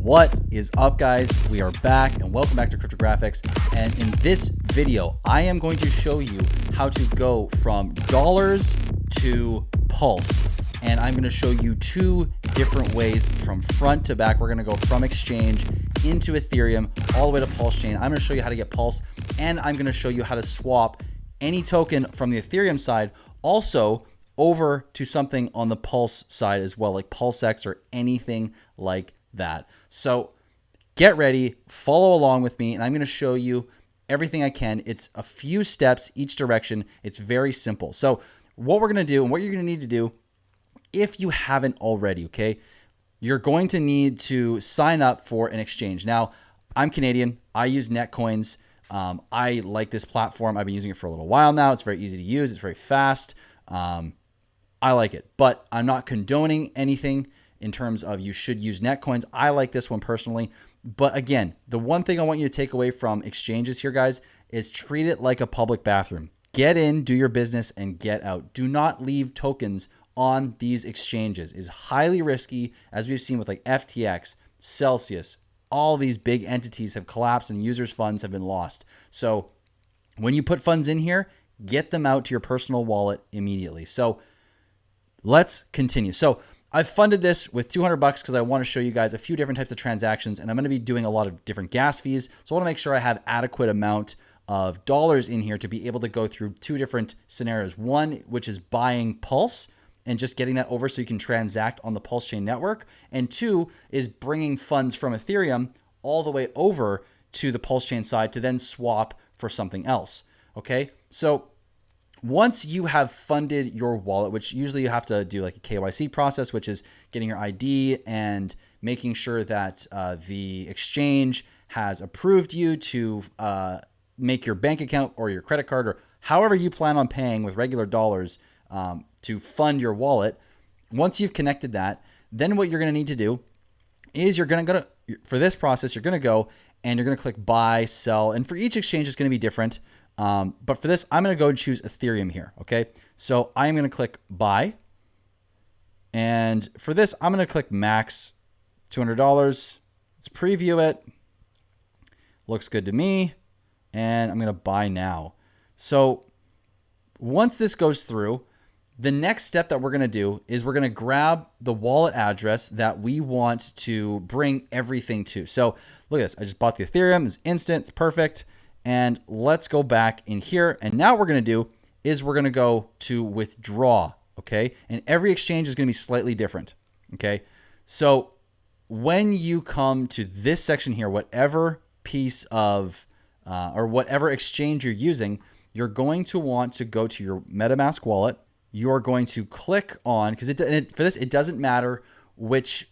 What is up, guys? We are back and welcome back to Cryptographics. And in this video, I am going to show you how to go from dollars to Pulse. And I'm going to show you two different ways from front to back. We're going to go from exchange into Ethereum all the way to Pulsechain. I'm going to show you how to get Pulse, and I'm going to show you how to swap any token from the Ethereum side also over to something on the Pulse side as well, like PulseX or anything like that. So get ready, follow along with me, and I'm going to show you everything I can. It's a few steps each direction. It's very simple. So what we're going to do and what you're going to need to do, if you haven't already, okay, you're going to need to sign up for an exchange. Now, I'm Canadian. I use Netcoins. I like this platform. I've been using it for a little while now. It's very easy to use. It's very fast. I like it, but I'm not condoning anything in terms of you should use Netcoins. I like this one personally. But again, the one thing I want you to take away from exchanges here, guys, is treat it like a public bathroom. Get in, do your business, and get out. Do not leave tokens on these exchanges. It is highly risky, as we've seen with like FTX, Celsius. All these big entities have collapsed and users' funds have been lost. So when you put funds in here, get them out to your personal wallet immediately. So let's continue. So I've funded this with $200 because I want to show you guys a few different types of transactions, and I'm going to be doing a lot of different gas fees. So I want to make sure I have adequate amount of dollars in here to be able to go through two different scenarios. One, which is buying Pulse and just getting that over so you can transact on the Pulsechain network. And two is bringing funds from Ethereum all the way over to the Pulsechain side to then swap for something else. Okay, so once you have funded your wallet, which usually you have to do like a KYC process, which is getting your ID and making sure that the exchange has approved you to make your bank account or your credit card or however you plan on paying with regular dollars to fund your wallet. Once you've connected that, then what you're going to need to do is you're going to go to, for this process, you're going to go and you're going to click buy, sell. And for each exchange, it's going to be different. But for this, I'm going to go and choose Ethereum here. Okay. So I'm going to click buy. And for this, I'm going to click max $200. Let's preview it. Looks good to me. And I'm going to buy now. So once this goes through, the next step that we're going to do is we're going to grab the wallet address that we want to bring everything to. So look at this. I just bought the Ethereum. It's instant. It's perfect. And let's go back in here. And now what we're going to do is we're going to go to withdraw. Okay. And every exchange is going to be slightly different. Okay. So when you come to this section here, whatever piece of or whatever exchange you're using, you're going to want to go to your MetaMask wallet. You're going to click on, because for this, it doesn't matter which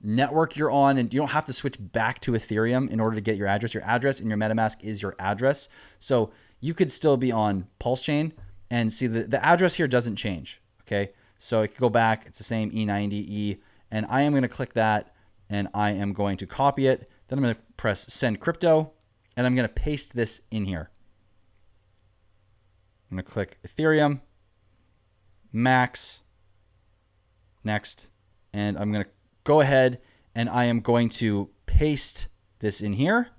network you're on, and you don't have to switch back to Ethereum in order to get your address. Your address in your MetaMask is your address. So you could still be on Pulsechain and see the address here doesn't change. Okay. So it could go back. It's the same E90E. And I am going to click that and I am going to copy it. Then I'm going to press send crypto and I'm going to paste this in here. I'm going to click Ethereum, max, next, and I'm going to go ahead and I am going to paste this in here,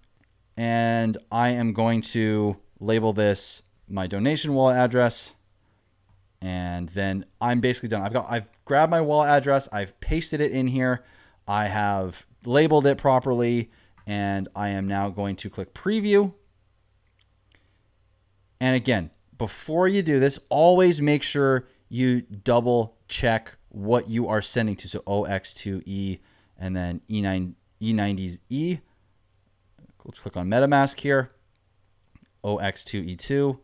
and I am going to label this my donation wallet address, and then I'm basically done. I've grabbed my wallet address, I've pasted it in here, I have labeled it properly, and I am now going to click preview. And again, before you do this, always make sure you double check what you are sending to. So OX2E and then E90's E. Let's click on MetaMask here. OX2E2,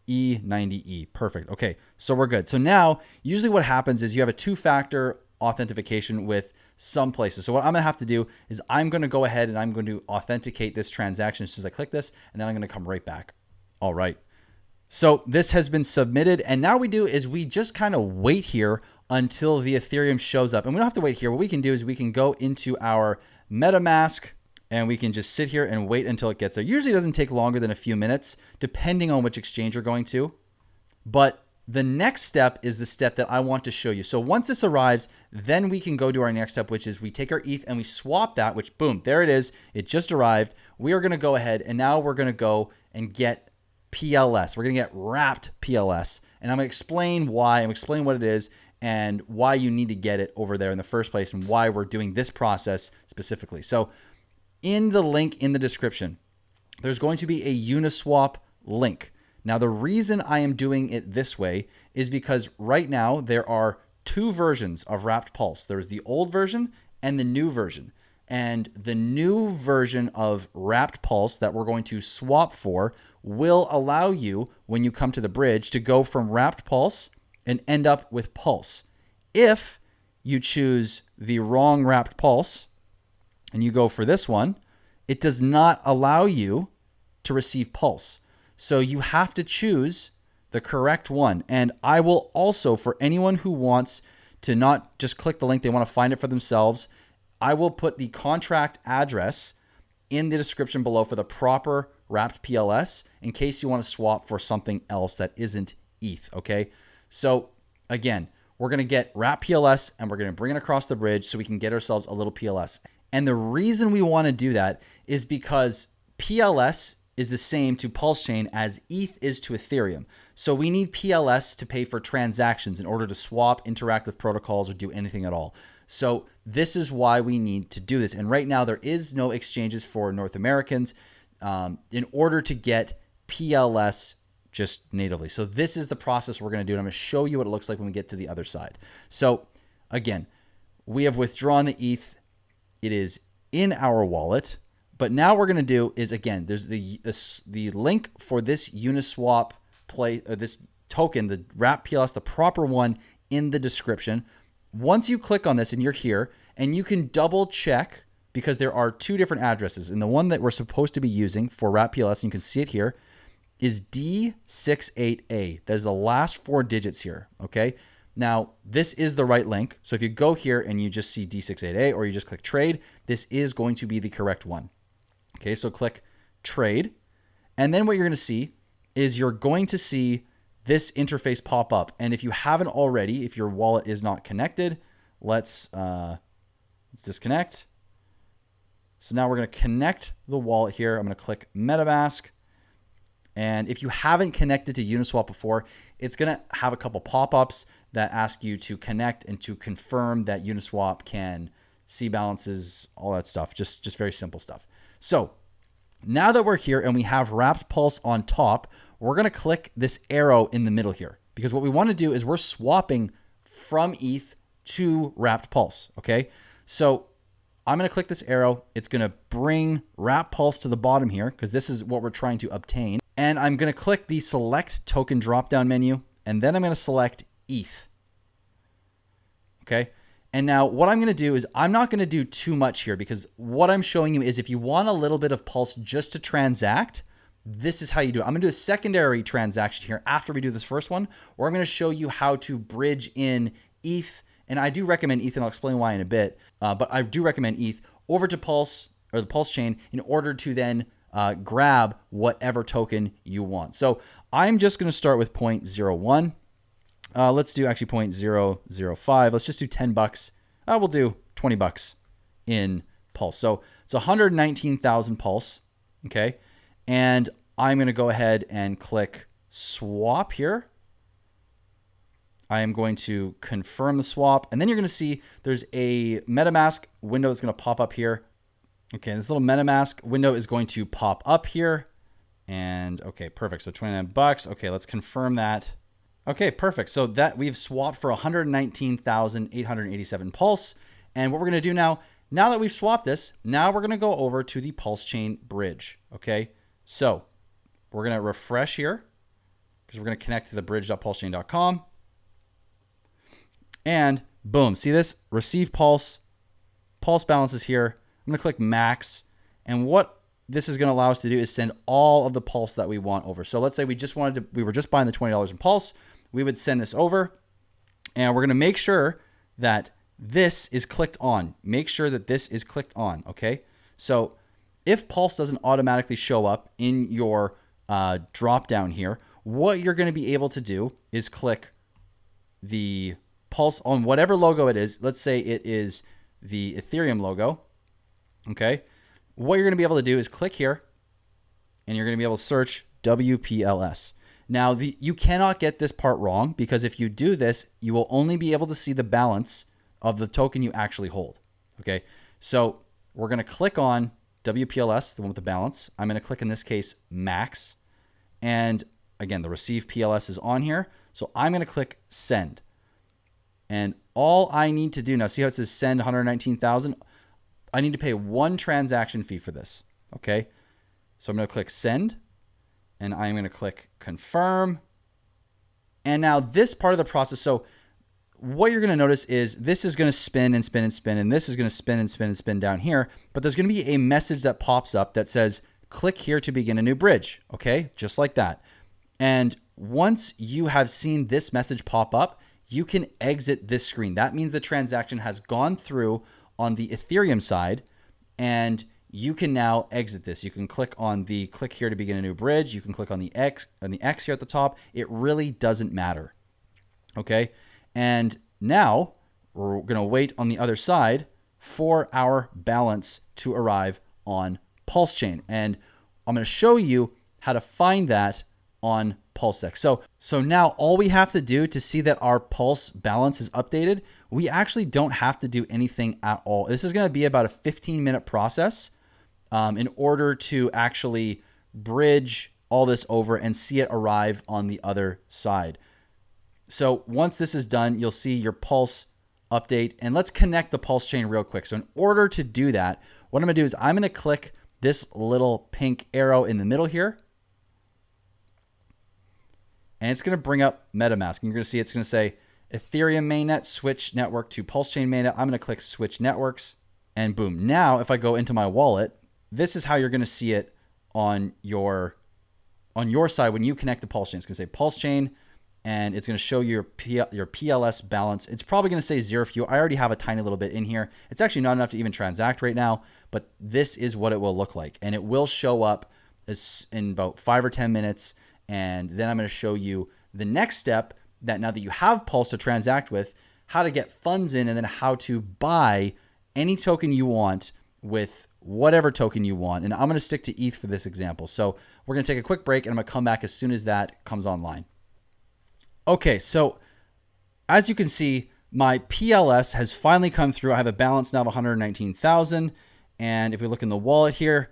E90E. Perfect. Okay, so we're good. So now, usually what happens is you have a two-factor authentication with some places. So what I'm going to have to do is I'm going to go ahead and I'm going to authenticate this transaction as soon as I click this, and then I'm going to come right back. All right. So this has been submitted, and now we do is we just kind of wait here until the Ethereum shows up. And we don't have to wait here. What we can do is we can go into our MetaMask and we can just sit here and wait until it gets there. Usually it doesn't take longer than a few minutes, depending on which exchange you're going to. But the next step is the step that I want to show you. So once this arrives, then we can go to our next step, which is we take our ETH and we swap that, which boom, there it is. It just arrived. We are going to go ahead and now we're going to go and get PLS. We're going to get wrapped PLS. And I'm going to explain why, I'm explain what it is and why you need to get it over there in the first place and why we're doing this process specifically. So in the link in the description, there's going to be a Uniswap link. Now, the reason I am doing it this way is because right now there are two versions of Wrapped Pulse. There's the old version and the new version. And the new version of Wrapped Pulse that we're going to swap for will allow you, when you come to the bridge, to go from Wrapped Pulse and end up with Pulse. If you choose the wrong Wrapped Pulse and you go for this one, it does not allow you to receive Pulse. So you have to choose the correct one. And I will also, for anyone who wants to not just click the link, they want to find it for themselves, I will put the contract address in the description below for the proper wrapped PLS in case you want to swap for something else that isn't ETH, okay? So again, we're going to get wrapped PLS and we're going to bring it across the bridge so we can get ourselves a little PLS. And the reason we want to do that is because PLS is the same to Pulsechain as ETH is to Ethereum. So we need PLS to pay for transactions in order to swap, interact with protocols, or do anything at all. So this is why we need to do this. And right now there is no exchanges for North Americans in order to get PLS just natively. So this is the process we're going to do. And I'm going to show you what it looks like when we get to the other side. So again, we have withdrawn the ETH. It is in our wallet. But now what we're going to do is, again, there's the link for this Uniswap this token, the wrap PLS, the proper one, in the description. Once you click on this and you're here, and you can double check because there are two different addresses. And the one that we're supposed to be using for wrap PLS, and you can see it here, is D68A. That is the last four digits here, okay? Now, this is the right link. So if you go here and you just see D68A or you just click trade, this is going to be the correct one. Okay, so click trade. And then what you're going to see is you're going to see this interface pop up. And if you haven't already, if your wallet is not connected, let's disconnect. So now we're going to connect the wallet here. I'm going to click MetaMask. And if you haven't connected to Uniswap before, it's going to have a couple pop-ups that ask you to connect and to confirm that Uniswap can see balances, all that stuff, just very simple stuff. So now that we're here and we have wrapped Pulse on top, we're going to click this arrow in the middle here because what we want to do is we're swapping from ETH to wrapped Pulse. Okay. So I'm going to click this arrow. It's going to bring wrapped Pulse to the bottom here because this is what we're trying to obtain. And I'm going to click the select token drop-down menu, and then I'm going to select ETH. Okay. And now what I'm going to do is I'm not going to do too much here because what I'm showing you is if you want a little bit of Pulse just to transact, this is how you do it. I'm going to do a secondary transaction here after we do this first one, where I'm going to show you how to bridge in ETH. And I do recommend ETH, and I'll explain why in a bit. But I do recommend ETH over to Pulse or the Pulse chain in order to then grab whatever token you want. So I'm just going to start with 0.01. Let's do actually 0.005. Let's just do 10 bucks. We'll do 20 bucks in Pulse. So it's 119,000 Pulse. Okay. And I'm going to go ahead and click swap here. I am going to confirm the swap. And then you're going to see there's a MetaMask window that's going to pop up here. Okay. This little MetaMask window is going to pop up here. And okay, perfect. So 29 bucks. Okay. Let's confirm that. Okay, perfect. So that we've swapped for 119,887 Pulse. And what we're going to do now that we've swapped this, now we're going to go over to the Pulsechain Bridge. Okay, so we're going to refresh here because we're going to connect to the bridge.pulsechain.com. And boom, see this? Receive Pulse. Pulse balance is here. I'm going to click max. And what this is going to allow us to do is send all of the Pulse that we want over. So let's say we were just buying the $20 in Pulse. We would send this over and we're going to make sure that this is clicked on. Make sure that this is clicked on. Okay. So if Pulse doesn't automatically show up in your drop down here, what you're going to be able to do is click the Pulse on whatever logo it is. Let's say it is the Ethereum logo. Okay. What you're going to be able to do is click here and you're going to be able to search WPLS. Now, you cannot get this part wrong, because if you do this, you will only be able to see the balance of the token you actually hold. Okay. So we're going to click on WPLS, the one with the balance. I'm going to click, in this case, max. And again, the receive PLS is on here. So I'm going to click send. And all I need to do now, see how it says send 119,000? I need to pay one transaction fee for this. Okay. So I'm going to click send, and I'm going to click confirm. And now this part of the process. So what you're going to notice is this is going to spin and spin and spin, and this is going to spin and spin and spin down here. But there's going to be a message that pops up that says, click here to begin a new bridge. Okay. Just like that. And once you have seen this message pop up, you can exit this screen. That means the transaction has gone through on the Ethereum side, and you can now exit this. You can click on the click here to begin a new bridge. You can click on the X here at the top. It really doesn't matter. Okay. And now we're going to wait on the other side for our balance to arrive on Pulsechain. And I'm going to show you how to find that on PulseX. So now all we have to do to see that our Pulse balance is updated, we actually don't have to do anything at all. This is going to be about a 15-minute process in order to actually bridge all this over and see it arrive on the other side. So once this is done, you'll see your Pulse update, and let's connect the Pulse chain real quick. So in order to do that, what I'm going to do is I'm going to click this little pink arrow in the middle here, and it's going to bring up MetaMask. And you're going to see it's going to say Ethereum mainnet, switch network to Pulsechain mainnet. I'm going to click switch networks, and boom. Now, if I go into my wallet, this is how you're going to see it on your side when you connect the Pulsechain. It's going to say Pulsechain, and it's going to show you your PLS balance. It's probably going to say zero for you. I already have a tiny little bit in here. It's actually not enough to even transact right now, but this is what it will look like. And it will show up in about 5 or 10 minutes. And then I'm going to show you the next step, that now that you have Pulse to transact with, how to get funds in, and then how to buy any token you want with whatever token you want. And I'm going to stick to ETH for this example. So we're going to take a quick break, and I'm going to come back as soon as that comes online. Okay, so as you can see, my PLS has finally come through. I have a balance now of 119,000. And if we look in the wallet here,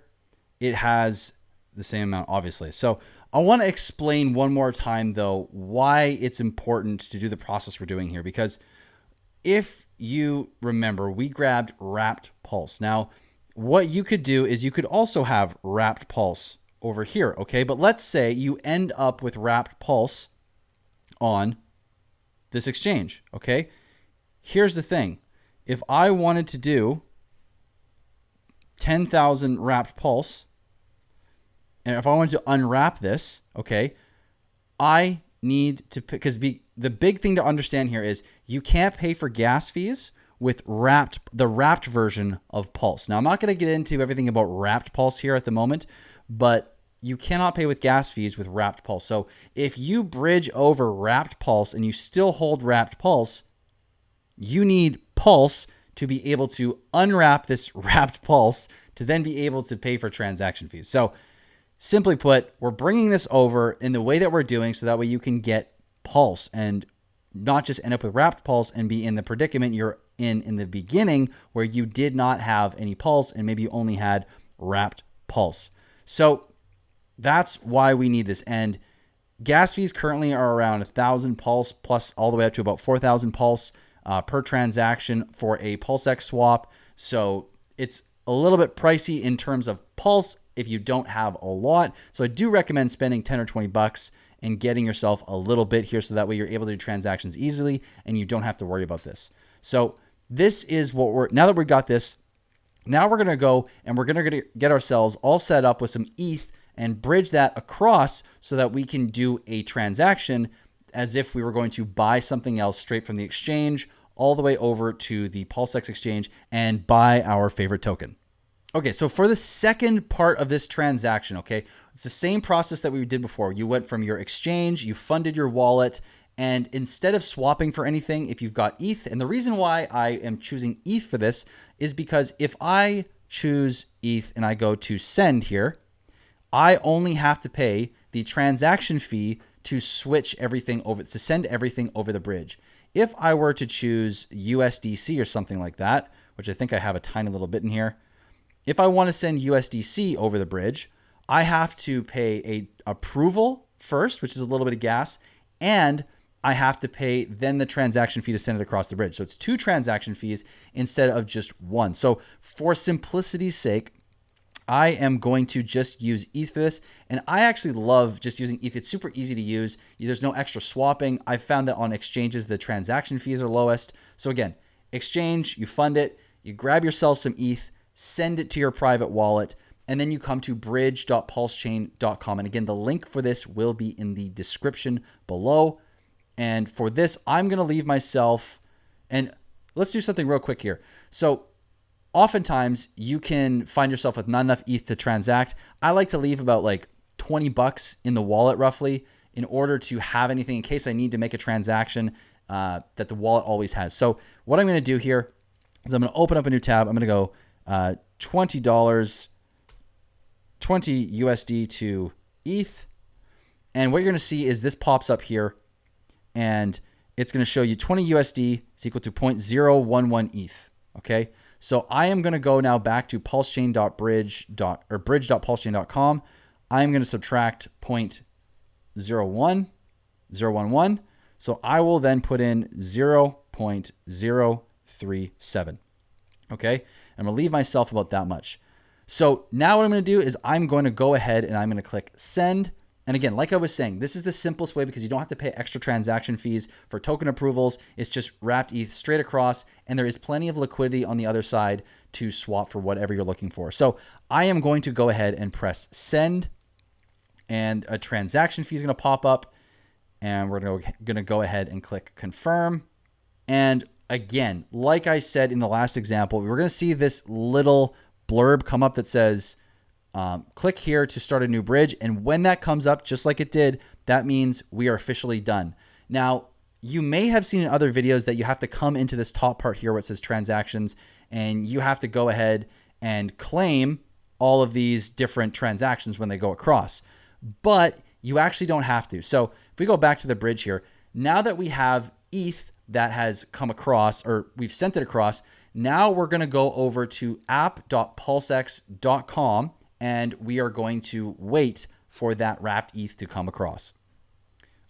it has the same amount, obviously. So I want to explain one more time, though, why it's important to do the process we're doing here. Because if you remember, we grabbed wrapped Pulse. Now, what you could do is you could also have wrapped Pulse over here, okay? But let's say you end up with wrapped Pulse on this exchange, okay? Here's the thing. If I wanted to do 10,000 wrapped Pulse, and if I wanted to unwrap this, okay, I need to, because the big thing to understand here is you can't pay for gas fees with the wrapped version of Pulse. Now, I'm not going to get into everything about wrapped Pulse here at the moment, but you cannot pay with gas fees with wrapped Pulse. So if you bridge over wrapped Pulse and you still hold wrapped Pulse, you need Pulse to be able to unwrap this wrapped Pulse to then be able to pay for transaction fees. So simply put, we're bringing this over in the way that we're doing so that way you can get Pulse and not just end up with wrapped Pulse and be in the predicament you're in the beginning where you did not have any Pulse and maybe you only had wrapped Pulse. So that's why we need this. And gas fees currently are around 1,000 Pulse plus all the way up to about 4,000 Pulse per transaction for a PulseX swap. So it's a little bit pricey in terms of Pulse if you don't have a lot. So I do recommend spending 10 or 20 bucks and getting yourself a little bit here so that way you're able to do transactions easily and you don't have to worry about this. So this is what now that we've got this, now we're going to go and we're going to get ourselves all set up with some ETH and bridge that across so that we can do a transaction as if we were going to buy something else straight from the exchange all the way over to the PulseX Exchange and buy our favorite token. Okay, so for the second part of this transaction, okay, it's the same process that we did before. You went from your exchange, you funded your wallet, and instead of swapping for anything, if you've got ETH, and the reason why I am choosing ETH for this is because if I choose ETH and I go to send here, I only have to pay the transaction fee to switch everything over, to send everything over the bridge. If I were to choose USDC or something like that, which I think I have a tiny little bit in here, if I want to send USDC over the bridge, I have to pay a approval first, which is a little bit of gas, and I have to pay then the transaction fee to send it across the bridge. So it's 2 transaction fees instead of just 1. So for simplicity's sake, I am going to just use ETH for this. And I actually love just using ETH. It's super easy to use. There's no extra swapping. I've found that on exchanges, the transaction fees are lowest. So again, exchange, you fund it, you grab yourself some ETH, send it to your private wallet, and then you come to bridge.pulsechain.com. And again, the link for this will be in the description below. And for this, I'm going to leave myself, and let's do something real quick here. So oftentimes you can find yourself with not enough ETH to transact. I like to leave about like 20 bucks in the wallet roughly in order to have anything in case I need to make a transaction that the wallet always has. So what I'm going to do here is I'm going to open up a new tab. I'm going to go $20, 20 USD to ETH. And what you're going to see is this pops up here and it's going to show you 20 USD is equal to 0.011 ETH. Okay. So I am going to go now back to bridge.pulsechain.com. I'm going to subtract 0.011. So I will then put in 0.037. Okay. I'm going to leave myself about that much. So now what I'm going to do is I'm going to go ahead and I'm going to click send. And again, like I was saying, this is the simplest way because you don't have to pay extra transaction fees for token approvals. It's just wrapped ETH straight across, and there is plenty of liquidity on the other side to swap for whatever you're looking for. So I am going to go ahead and press send, and a transaction fee is going to pop up, and we're going to go ahead and click confirm. And again, like I said in the last example, we're going to see this little blurb come up that says, click here to start a new bridge. And when that comes up, just like it did, that means we are officially done. Now, you may have seen in other videos that you have to come into this top part here where it says transactions, and you have to go ahead and claim all of these different transactions when they go across. But you actually don't have to. So if we go back to the bridge here, now that we have ETH that has come across, or we've sent it across, now we're going to go over to app.pulsex.com. And we are going to wait for that wrapped ETH to come across.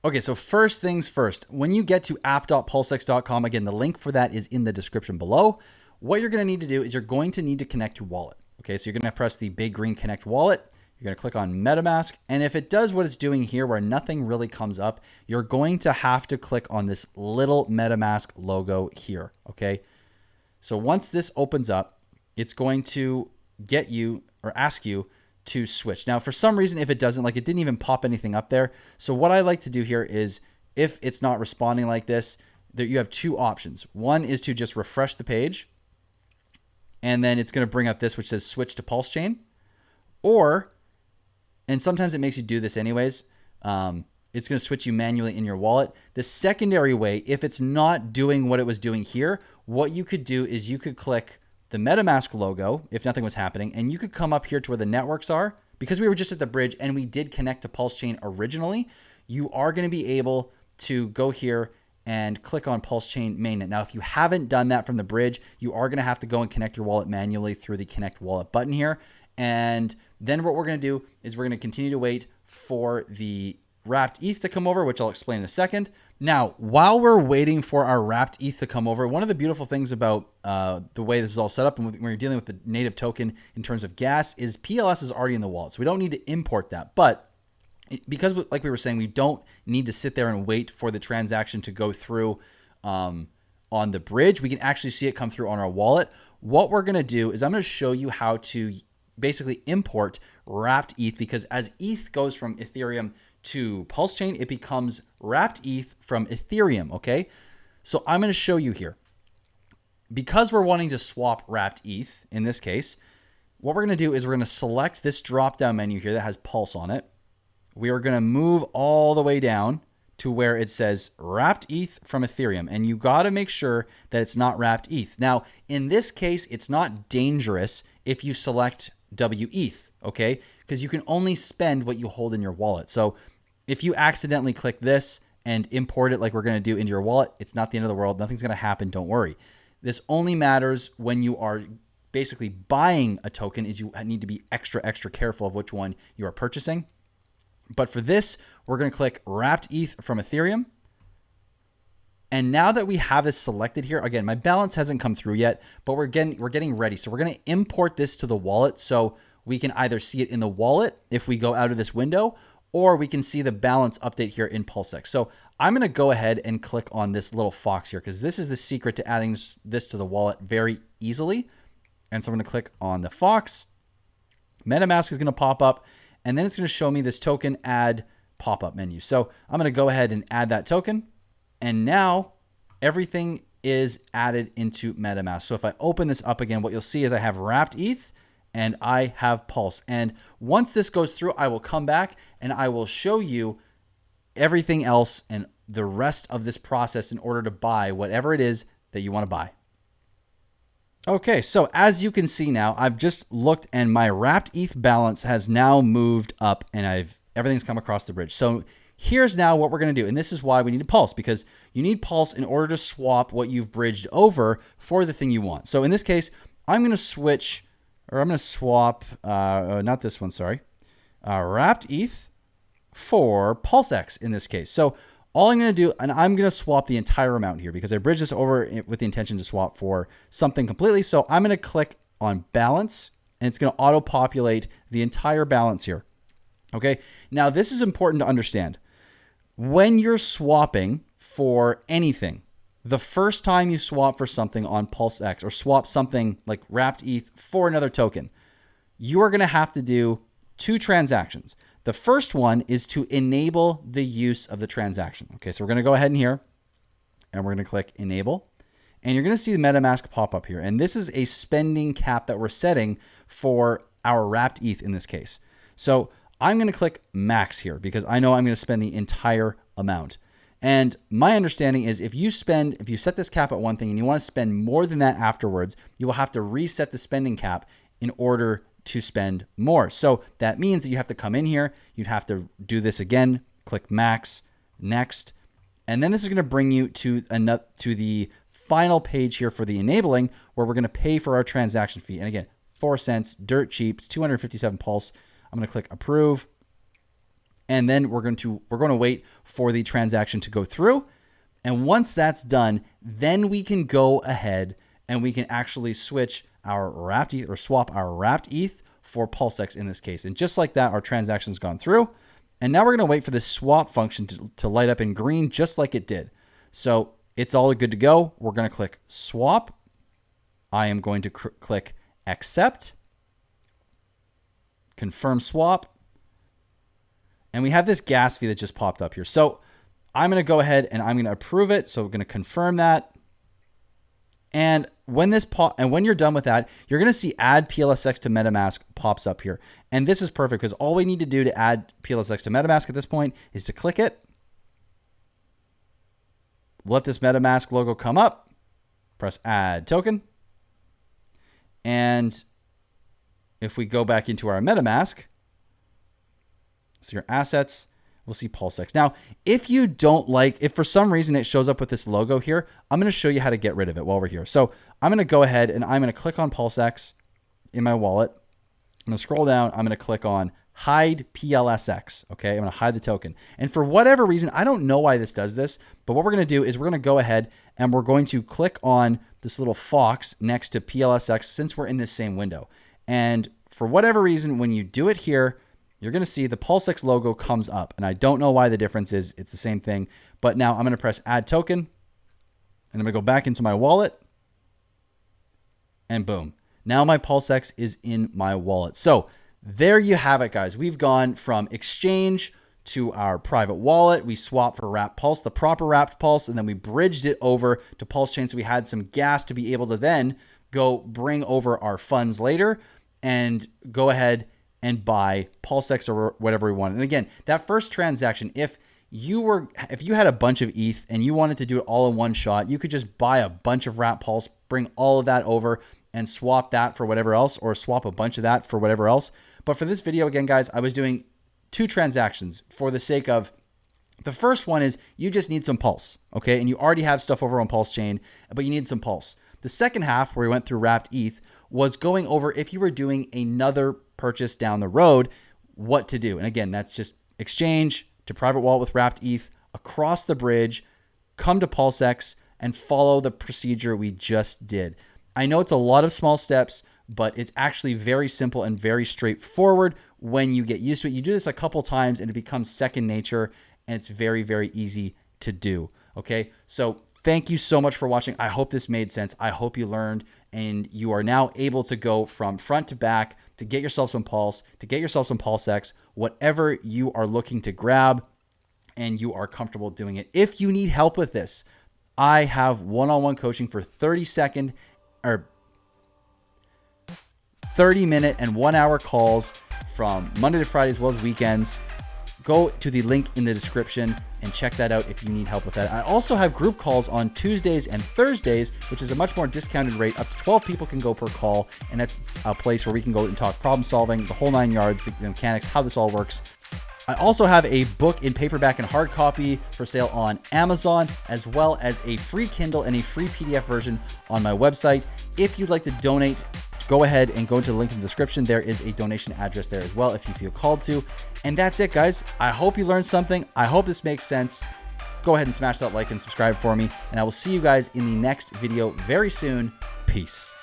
Okay, so first things first, when you get to app.pulsex.com, again, the link for that is in the description below. What you're going to need to do is you're going to need to connect your wallet. Okay, so you're going to press the big green connect wallet. You're going to click on MetaMask. And if it does what it's doing here where nothing really comes up, you're going to have to click on this little MetaMask logo here. Okay, so once this opens up, it's going to get you or ask you to switch. Now, for some reason, if it doesn't, like it didn't even pop anything up there. So what I like to do here is if it's not responding like this, that you have 2 options. One is to just refresh the page, and then it's going to bring up this, which says switch to Pulsechain, and sometimes it makes you do this anyways. It's going to switch you manually in your wallet. The secondary way, if it's not doing what it was doing here, what you could do is you could click the MetaMask logo, if nothing was happening, and you could come up here to where the networks are. Because we were just at the bridge and we did connect to Pulsechain originally, you are going to be able to go here and click on Pulsechain mainnet. Now, if you haven't done that from the bridge, you are going to have to go and connect your wallet manually through the connect wallet button here. And then what we're going to do is we're going to continue to wait for the wrapped ETH to come over, which I'll explain in a second. Now, while we're waiting for our wrapped ETH to come over, one of the beautiful things about the way this is all set up and when you're dealing with the native token in terms of gas is PLS is already in the wallet. So we don't need to import that. But because like we were saying, we don't need to sit there and wait for the transaction to go through on the bridge. We can actually see it come through on our wallet. What we're going to do is I'm going to show you how to basically import wrapped ETH, because as ETH goes from Ethereum to Pulsechain, it becomes wrapped ETH from Ethereum, okay? So I'm going to show you here. Because we're wanting to swap wrapped ETH, in this case, what we're going to do is we're going to select this drop down menu here that has Pulse on it. We are going to move all the way down to where it says wrapped ETH from Ethereum. And you got to make sure that it's not wrapped ETH. Now, in this case, it's not dangerous if you select WETH, okay? Because you can only spend what you hold in your wallet. So if you accidentally click this and import it like we're going to do into your wallet, it's not the end of the world. Nothing's going to happen. Don't worry. This only matters when you are basically buying a token, is you need to be extra careful of which one you are purchasing. But for this, we're going to click wrapped ETH from Ethereum. And now that we have this selected here, again, my balance hasn't come through yet, but we're getting ready. So we're going to import this to the wallet so we can either see it in the wallet if we go out of this window, or we can see the balance update here in PulseX. So I'm going to go ahead and click on this little fox here because this is the secret to adding this to the wallet very easily. And so I'm going to click on the fox. MetaMask is going to pop up, and then it's going to show me this token add pop-up menu. So I'm going to go ahead and add that token. And now everything is added into MetaMask. So if I open this up again, what you'll see is I have wrapped ETH and I have Pulse. And once this goes through, I will come back and I will show you everything else and the rest of this process in order to buy whatever it is that you want to buy. Okay, so as you can see now, I've just looked and my wrapped ETH balance has now moved up and everything's come across the bridge. So here's now what we're going to do. And this is why we need a Pulse, because you need Pulse in order to swap what you've bridged over for the thing you want. So in this case, I'm going to switch, or I'm going to swap, not this one, sorry, wrapped ETH for PulseX in this case. So all I'm going to do, and I'm going to swap the entire amount here because I bridged this over with the intention to swap for something completely. So I'm going to click on balance and it's going to auto-populate the entire balance here. Okay, now this is important to understand. When you're swapping for anything, the first time you swap for something on PulseX or swap something like wrapped ETH for another token, you are going to have to do two transactions. The first one is to enable the use of the transaction. Okay, so we're going to go ahead in here and we're going to click enable. And you're going to see the MetaMask pop up here. And this is a spending cap that we're setting for our wrapped ETH in this case. So I'm going to click max here because I know I'm going to spend the entire amount. And my understanding is if you set this cap at one thing and you want to spend more than that afterwards, you will have to reset the spending cap in order to spend more. So that means that you have to come in here, you'd have to do this again, click max, next, and then this is going to bring you to the final page here for the enabling where we're going to pay for our transaction fee. And again, 4 cents, dirt cheap, it's 257 Pulse. I'm going to click approve. And then we're going to wait for the transaction to go through. And once that's done, then we can go ahead and we can actually switch our wrapped ETH or swap our wrapped ETH for PulseX in this case. And just like that, our transaction's gone through. And now we're going to wait for this swap function to light up in green just like it did. So it's all good to go. We're going to click swap. I am going to click accept, confirm swap. And we have this gas fee that just popped up here. So I'm going to go ahead and I'm going to approve it. So we're going to confirm that. And when you're done with that, you're going to see add PLSX to MetaMask pops up here. And this is perfect because all we need to do to add PLSX to MetaMask at this point is to click it. Let this MetaMask logo come up. Press add token. And if we go back into our MetaMask, so your assets, we'll see PulseX. Now, if for some reason it shows up with this logo here, I'm going to show you how to get rid of it while we're here. So I'm going to go ahead and I'm going to click on PulseX in my wallet. I'm going to scroll down. I'm going to click on hide PLSX. Okay, I'm going to hide the token. And for whatever reason, I don't know why this does this, but what we're going to do is we're going to go ahead and we're going to click on this little fox next to PLSX since we're in this same window. And for whatever reason, when you do it here, you're going to see the PulseX logo comes up. And I don't know why the difference is. It's the same thing. But now I'm going to press add token. And I'm going to go back into my wallet. And boom. Now my PulseX is in my wallet. So there you have it, guys. We've gone from exchange to our private wallet. We swapped for wrapped Pulse, the proper wrapped Pulse. And then we bridged it over to Pulsechain. So we had some gas to be able to then go bring over our funds later. and go ahead and buy PulseX or whatever we want. And again, that first transaction, if you had a bunch of ETH and you wanted to do it all in one shot, you could just buy a bunch of Wrap Pulse, bring all of that over and swap that for whatever else, or swap a bunch of that for whatever else. But for this video, again, guys, I was doing 2 transactions for the sake of, the first one is you just need some Pulse, okay? And you already have stuff over on Pulsechain, but you need some Pulse. The second half, where we went through Wrapped ETH, was going over if you were doing another purchase down the road, what to do. And again, that's just exchange to private wallet with Wrapped ETH, across the bridge, come to PulseX, and follow the procedure we just did. I know it's a lot of small steps, but it's actually very simple and very straightforward when you get used to it. You do this a couple times and it becomes second nature, and it's very, very easy to do. Okay, so thank you so much for watching. I hope this made sense. I hope you learned, and you are now able to go from front to back to get yourself some Pulse, to get yourself some PulseX, whatever you are looking to grab, and you are comfortable doing it. If you need help with this, I have one-on-one coaching for 30-minute and 1-hour calls from Monday to Friday as well as weekends. Go to the link in the description and check that out if you need help with that. I also have group calls on Tuesdays and Thursdays, which is a much more discounted rate. Up to 12 people can go per call, and that's a place where we can go and talk problem solving, the whole 9 yards, the mechanics, how this all works. I also have a book in paperback and hard copy for sale on Amazon, as well as a free Kindle and a free PDF version on my website. If you'd like to donate, go ahead and go to the link in the description. There is a donation address there as well if you feel called to. And that's it, guys. I hope you learned something. I hope this makes sense. Go ahead and smash that like and subscribe for me, and I will see you guys in the next video very soon. Peace.